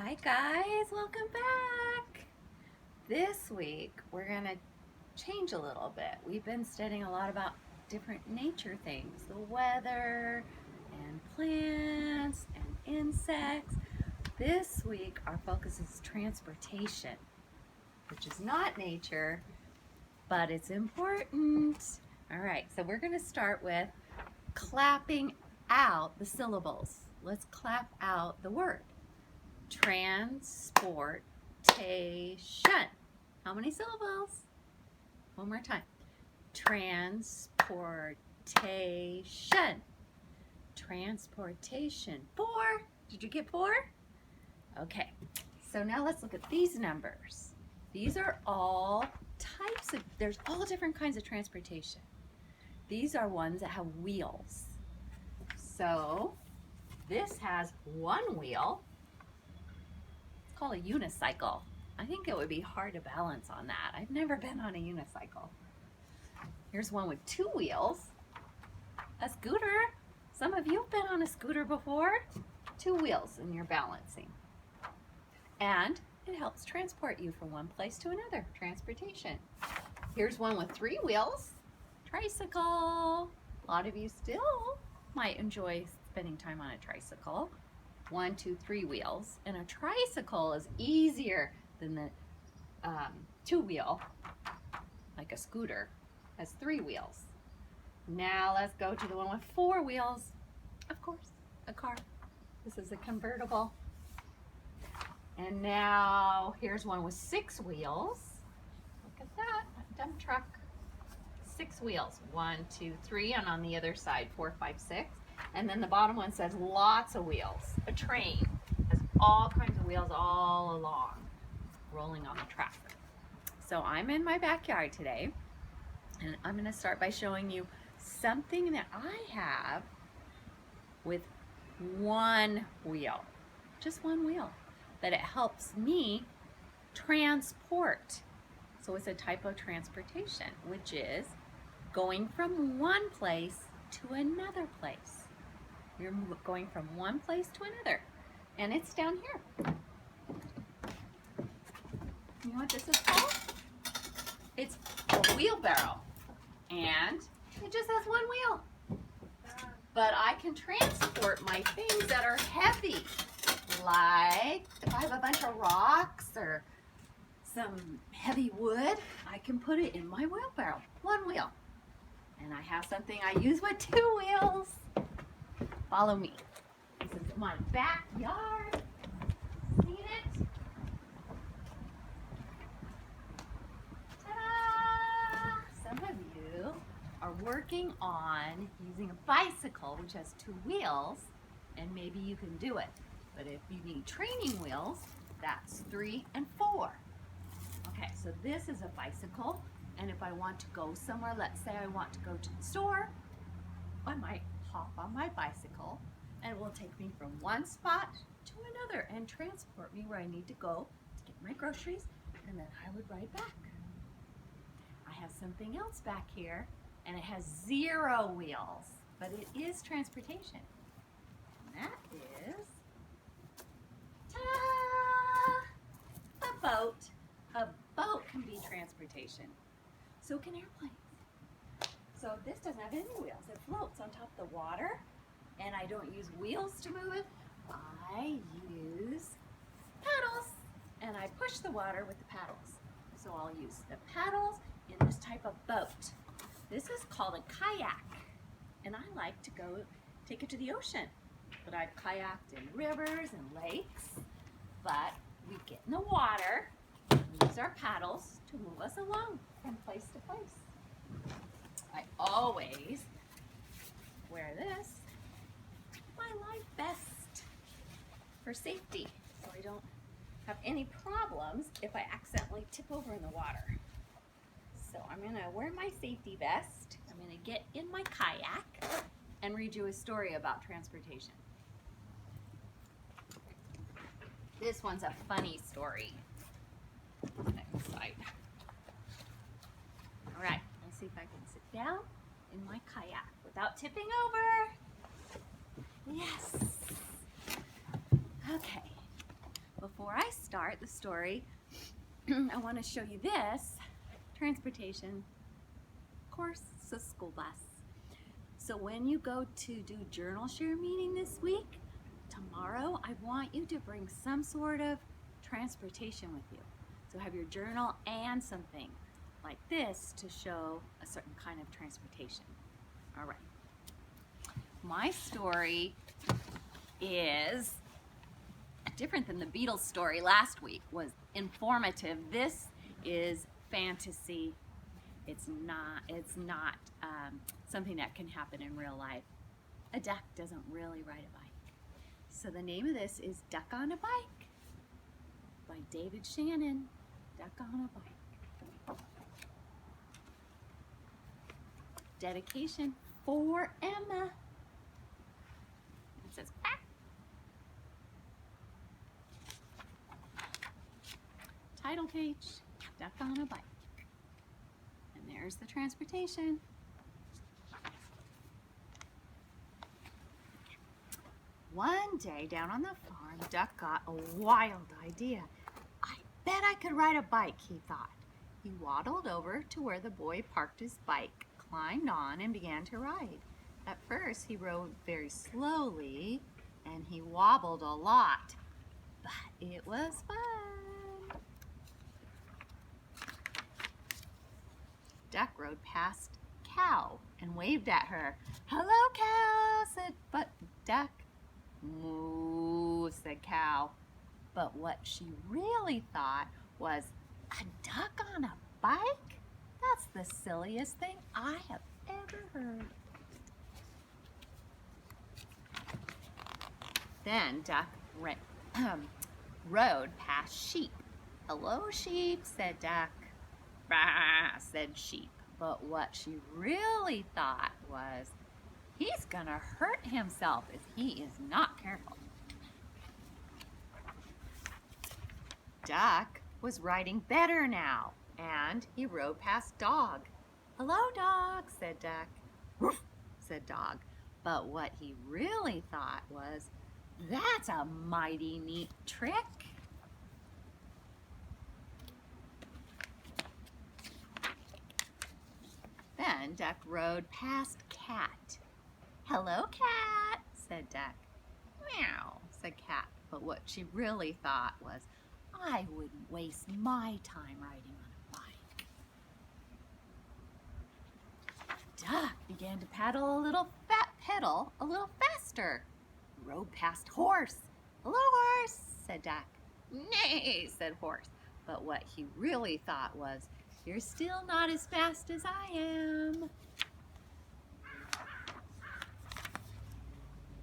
Hi guys, welcome back. This week we're going to change a little bit. We've been studying a lot about different nature things, the weather and plants and insects. This week our focus is transportation, which is not nature, but it's important. All right, so we're going to start with clapping out the syllables. Let's clap out the word. Transportation. How many syllables? One more time. Transportation. Transportation. 4. Did you get 4? Okay. So now let's look at these numbers. These are all types of, there's all different kinds of transportation. These are ones that have wheels. So this has 1 wheel. Called a unicycle. I think it would be hard to balance on that. I've never been on a unicycle. Here's one with 2 wheels. A scooter. Some of you have been on a scooter before. 2 wheels and you're balancing. And it helps transport you from one place to another. Transportation. Here's one with 3 wheels. Tricycle. A lot of you still might enjoy spending time on a tricycle. 1, 2, 3 wheels, and a tricycle is easier than the 2-wheel, like a scooter, has 3 wheels. Now let's go to the one with 4 wheels. Of course, a car. This is a convertible. And now here's one with 6 wheels. Look at that, a dump truck. 6 wheels, 1, 2, 3, and on the other side, 4, 5, 6. And then the bottom one says lots of wheels. A train has all kinds of wheels all along, rolling on the track. So I'm in my backyard today, and I'm going to start by showing you something that I have with 1 wheel, just 1 wheel, but it helps me transport. So it's a type of transportation, which is going from one place to another place. You're going from one place to another, and it's down here. You know what this is called? It's a wheelbarrow, and it just has 1 wheel. But I can transport my things that are heavy, like if I have a bunch of rocks or some heavy wood, I can put it in my wheelbarrow, 1 wheel. And I have something I use with 2 wheels. Follow me. This is my backyard. See it? Ta-da! Some of you are working on using a bicycle, which has 2 wheels, and maybe you can do it. But if you need training wheels, that's 3 and 4. Okay, so this is a bicycle, and if I want to go somewhere, let's say I want to go to the store, I might hop on my bicycle, and it will take me from one spot to another and transport me where I need to go to get my groceries, and then I would ride back. I have something else back here, and it has 0 wheels, but it is transportation. And that is, ta-da! A boat. A boat can be transportation. So can airplanes. So this doesn't have any wheels. It floats on top of the water, and I don't use wheels to move it. I use paddles, and I push the water with the paddles. So I'll use the paddles in this type of boat. This is called a kayak, and I like to go take it to the ocean. But I've kayaked in rivers and lakes, but we get in the water and use our paddles to move us along from place to place. I always wear this, my life vest, for safety, so I don't have any problems if I accidentally tip over in the water. So I'm going to wear my safety vest, I'm going to get in my kayak, and read you a story about transportation. This one's a funny story. Next slide. All right, let's see if I can sit down in my kayak without tipping over. Yes. Okay. before I start the story, I want to show you this transportation. Of course, it's a school bus. So when you go to do journal share meeting this week, tomorrow I want you to bring some sort of transportation with you. So have your journal and something like this to show a certain kind of transportation. All right. My story is different than the Beatles story last week. Was informative. This is fantasy. It's not something that can happen in real life. A duck doesn't really ride a bike. So the name of this is Duck on a Bike by David Shannon. Duck on a Bike. Dedication for Emma. It says quack. Title page, Duck on a Bike. And there's the transportation. One day down on the farm, Duck got a wild idea. I bet I could ride a bike, he thought. He waddled over to where the boy parked his bike, climbed on, and began to ride. At first, he rode very slowly, and he wobbled a lot, but it was fun. Duck rode past Cow and waved at her. "Hello, Cow," said Duck. "Moo," said Cow. But what she really thought was, a duck on a bike? That's the silliest thing I have ever heard. Then Duck rode past Sheep. "Hello, Sheep," said Duck. "Bah," said Sheep. But what she really thought was, he's gonna hurt himself if he is not careful. Duck was riding better now, and he rode past Dog. "Hello, Dog," said Duck. "Woof," said Dog. But what he really thought was, that's a mighty neat trick. Then Duck rode past Cat. "Hello, Cat," said Duck. "Meow," said Cat. But what she really thought was, I wouldn't waste my time riding on a bike. Duck began to paddle a little faster. He rode past Horse. "Hello, Horse," said Duck. "Nay," said Horse. But what he really thought was, you're still not as fast as I am.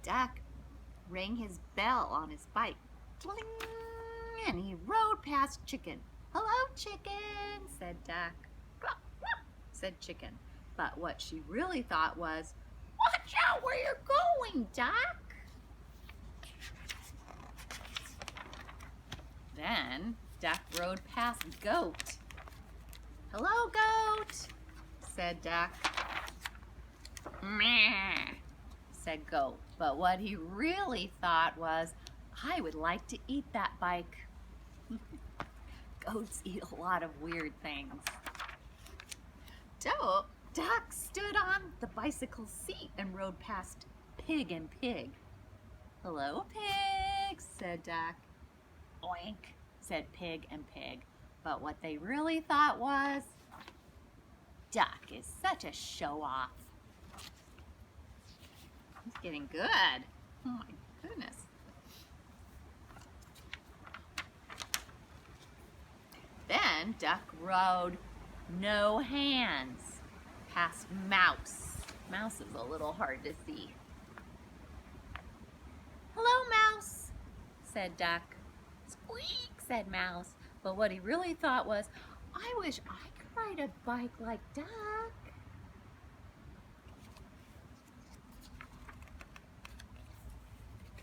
Duck rang his bell on his bike. Tling! And he rode past Chicken. "Hello, Chicken," said Duck. "Cluck, cluck," said Chicken. But what she really thought was, watch out where you're going, Duck. Then Duck rode past Goat. "Hello, Goat," said Duck. "Meh," said Goat. But what he really thought was, I would like to eat that bike. Goats eat a lot of weird things. Duck stood on the bicycle seat and rode past Pig and Pig. "Hello, Pig," said Duck. "Oink," said Pig and Pig. But what they really thought was, Duck is such a show-off. He's getting good. Oh my goodness. Then Duck rode no hands past Mouse. Mouse is a little hard to see. "Hello, Mouse," said Duck. "Squeak," said Mouse. But what he really thought was, I wish I could ride a bike like Duck.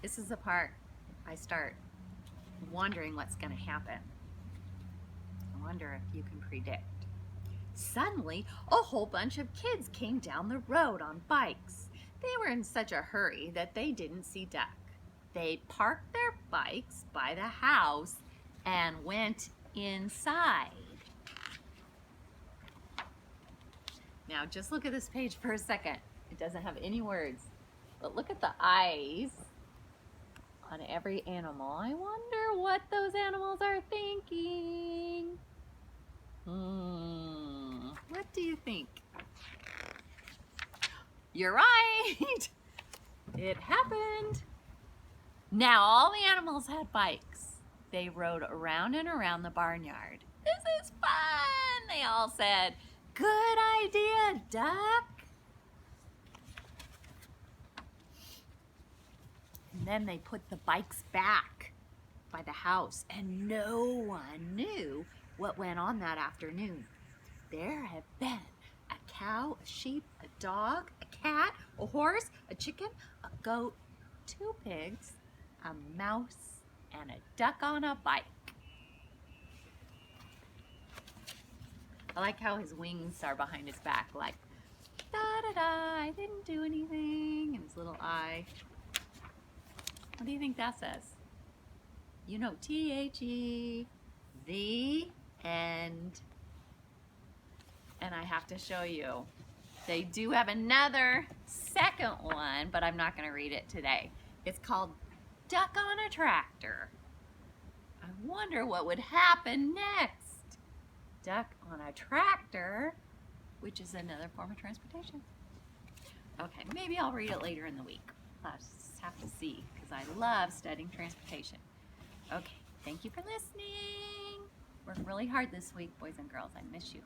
This is the part I start wondering what's going to happen. I wonder if you can predict. Suddenly, a whole bunch of kids came down the road on bikes. They were in such a hurry that they didn't see Duck. They parked their bikes by the house and went inside. Now just look at this page for a second. It doesn't have any words, but look at the eyes on every animal. I wonder what those animals are thinking. What do you think? You're right. It happened. Now all the animals had bikes. They rode around and around the barnyard. This is fun, they all said. Good idea, Duck. And then they put the bikes back by the house, and no one knew what went on that afternoon. There had been a cow, a sheep, a dog, a cat, a horse, a chicken, a goat, 2 pigs, a mouse, and a duck on a bike. I like how his wings are behind his back, like, da-da-da, I didn't do anything, and his little eye. What do you think that says? You know, T-H-E, the end. And I have to show you. They do have another second one, but I'm not going to read it today. It's called Duck on a Tractor. I wonder what would happen next. Duck on a tractor, which is another form of transportation. Okay, maybe I'll read it later in the week. I'll just have to see, because I love studying transportation. Okay, thank you for listening. Worked really hard this week, boys and girls. I miss you.